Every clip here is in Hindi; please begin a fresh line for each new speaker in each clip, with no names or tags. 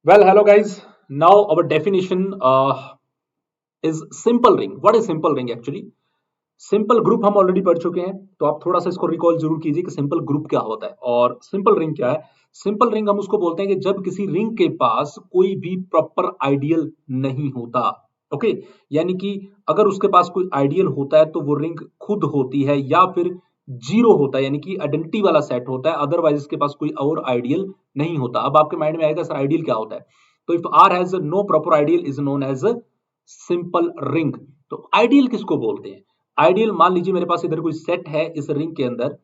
Well, hello guys. Now our definition is simple ring. What is simple ring actually? Simple group हम ऑलरेडी पढ़ चुके हैं, तो आप थोड़ा सा इसको रिकॉल जरूर कीजिए कि सिंपल ग्रुप क्या होता है और सिंपल रिंग क्या है। सिंपल रिंग हम उसको बोलते हैं कि जब किसी रिंग के पास कोई भी प्रॉपर आइडियल नहीं होता। ओके, यानी कि अगर उसके पास कोई आइडियल होता है तो वो रिंग खुद होती है या फिर जीरो होता है, यानी कि आइडेंटिटी वाला सेट होता है, अदरवाइज इसके पास कोई और आइडियल नहीं होता। अब आपके माइंड में आएगा सर आइडियल क्या होता है, तो if R has no proper ideal is known as simple ring. तो आइडियल किसको बोलते हैं? आइडियल, मान लीजिए मेरे पास इधर कोई सेट है इस रिंग के अंदर,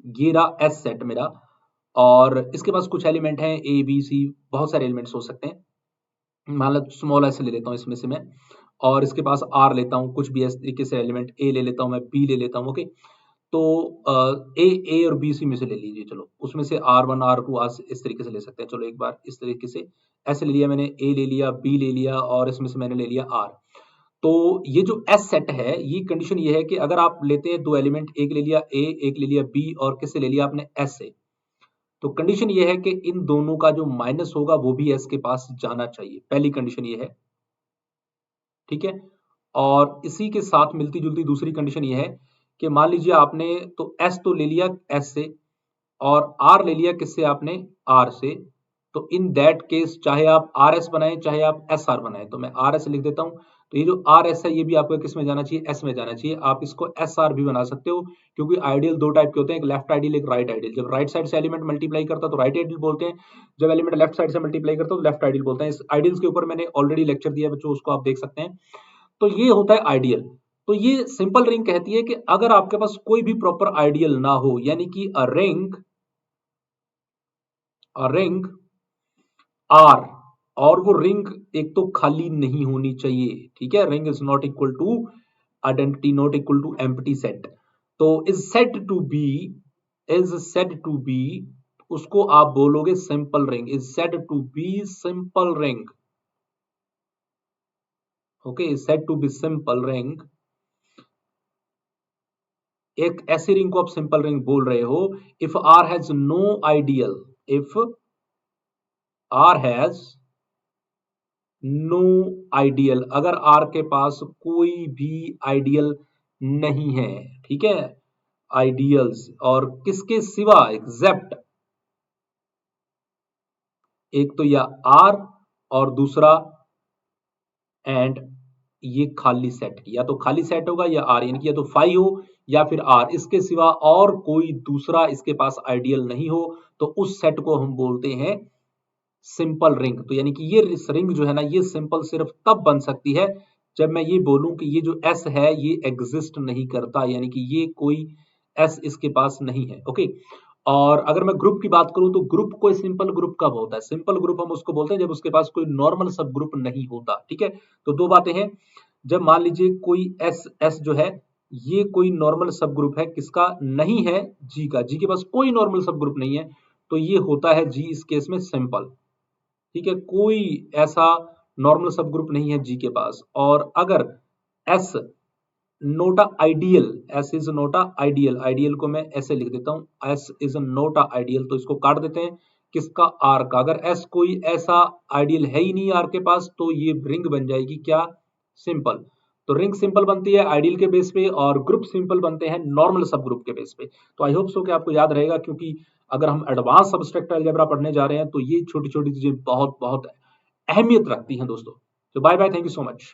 ये रहा एस सेट मेरा, और इसके पास कुछ एलिमेंट हैं ए बी सी, बहुत सारे एलिमेंट्स हो सकते हैं। मान लो स्मॉल एस ले लेता हूँ इसमें से मैं, और इसके पास आर लेता हूँ, कुछ भी इस तरीके से एलिमेंट ए ले लेता हूँ, मैं बी ले लेता हूँ। ओके, तो ए और बी सी में से ले लीजिए, चलो उसमें से आर वन आर टू आज इस तरीके से ले सकते हैं। चलो एक बार इस तरीके से ऐसे ले लिया मैंने, ए ले लिया, बी ले लिया, और इसमें से मैंने ले लिया आर। तो ये जो एस सेट है, ये कंडीशन ये है कि अगर आप लेते हैं दो एलिमेंट, एक ले लिया ए, एक ले लिया बी, और किससे ले लिया आपने? एस से, तो कंडीशन ये है कि इन दोनों का जो माइनस होगा वो भी एस के पास जाना चाहिए। पहली कंडीशन ये है, ठीक है। और इसी के साथ मिलती जुलती दूसरी कंडीशन ये है कि मान लीजिए आपने तो एस तो ले लिया एस से, और आर ले लिया किससे? आपने आर से। तो इन दैट केस चाहे आप आर एस बनाएं चाहे आप एस आर बनाएं, तो मैं आर एस लिख देता हूं। तो ये जो आर एस है ये भी आपको किस में जाना चाहिए? एस में जाना चाहिए। आप इसको एस आर भी बना सकते हो, क्योंकि आइडियल दो टाइप के होते हैं, एक लेफ्ट आइडियल एक राइट आइडियल। जब राइट साइड से एलिमेंट मल्टीप्लाई करता है तो राइट आइडियल बोलते हैं, जब एलिमेंट लेफ्ट साइड से मल्टीप्लाई करता है तो लेफ्ट आइडियल बोलते हैं। इस आइडियल्स के ऊपर मैंने ऑलरेडी लेक्चर दिया है बच्चों, उसको आप देख सकते हैं। तो ये होता है आइडियल। तो ये सिंपल रिंग कहती है कि अगर आपके पास कोई भी प्रॉपर आइडियल ना हो, यानी कि अ रिंग आर, और वो रिंग एक तो खाली नहीं होनी चाहिए, ठीक है। Ring is not equal to identity, not equal to empty set. तो इज सेड टू बी उसको आप बोलोगे simple ring. Is said to be simple ring. Okay, is said to be simple ring. एक ऐसी रिंग को आप सिंपल रिंग बोल रहे हो if R has no ideal. If R has no ideal, अगर आर के पास कोई भी आइडियल नहीं है, ठीक है। आइडियल्स और किसके सिवा? एग्जेप्ट, एक तो या आर और दूसरा एंड ये खाली सेट, या तो खाली सेट होगा या आर, यानी कि या तो फाई हो या फिर आर, इसके सिवा और कोई दूसरा इसके पास आइडियल नहीं हो, तो उस सेट को हम बोलते हैं सिंपल रिंग। तो यानी कि ये रिंग जो है ना, ये सिंपल सिर्फ तब बन सकती है जब मैं ये बोलूं कि ये जो एस है ये एग्जिस्ट नहीं करता, यानी कि ये कोई एस इसके पास नहीं है। ओके, और अगर मैं ग्रुप की बात करूं तो ग्रुप कोई सिंपल ग्रुप कब होता है? सिंपल ग्रुप हम उसको बोलते हैं जब उसके पास कोई नॉर्मल सब ग्रुप नहीं होता, ठीक है। तो दो बातें हैं, जब मान लीजिए कोई एस एस जो है ये कोई नॉर्मल सब ग्रुप है, किसका नहीं है? जी का। जी के पास कोई नॉर्मल सब ग्रुप नहीं है, तो ये होता है जी इस केस में सिंपल, ठीक है। कोई ऐसा नॉर्मल सब ग्रुप नहीं है जी के पास। और अगर S NOTA ideal, S is NOTA ideal, ideal को मैं ऐसे लिख देता हूं, एस इज नोटा आइडियल, तो इसको काट देते हैं, किसका? आर का। अगर एस कोई ऐसा आइडियल है ही नहीं आर के पास, तो ये रिंग बन जाएगी क्या? सिंपल। तो रिंग सिंपल बनती है आइडियल के बेस पे, और ग्रुप सिंपल बनते हैं नॉर्मल सब ग्रुप के बेस पे। तो आई होप सो कि आपको याद रहेगा, क्योंकि अगर हम एडवांस सब्सट्रैक्ट अलजेब्रा पढ़ने जा रहे हैं तो ये छोटी छोटी चीजें बहुत बहुत अहमियत रखती हैं दोस्तों। तो bye bye, thank you so much.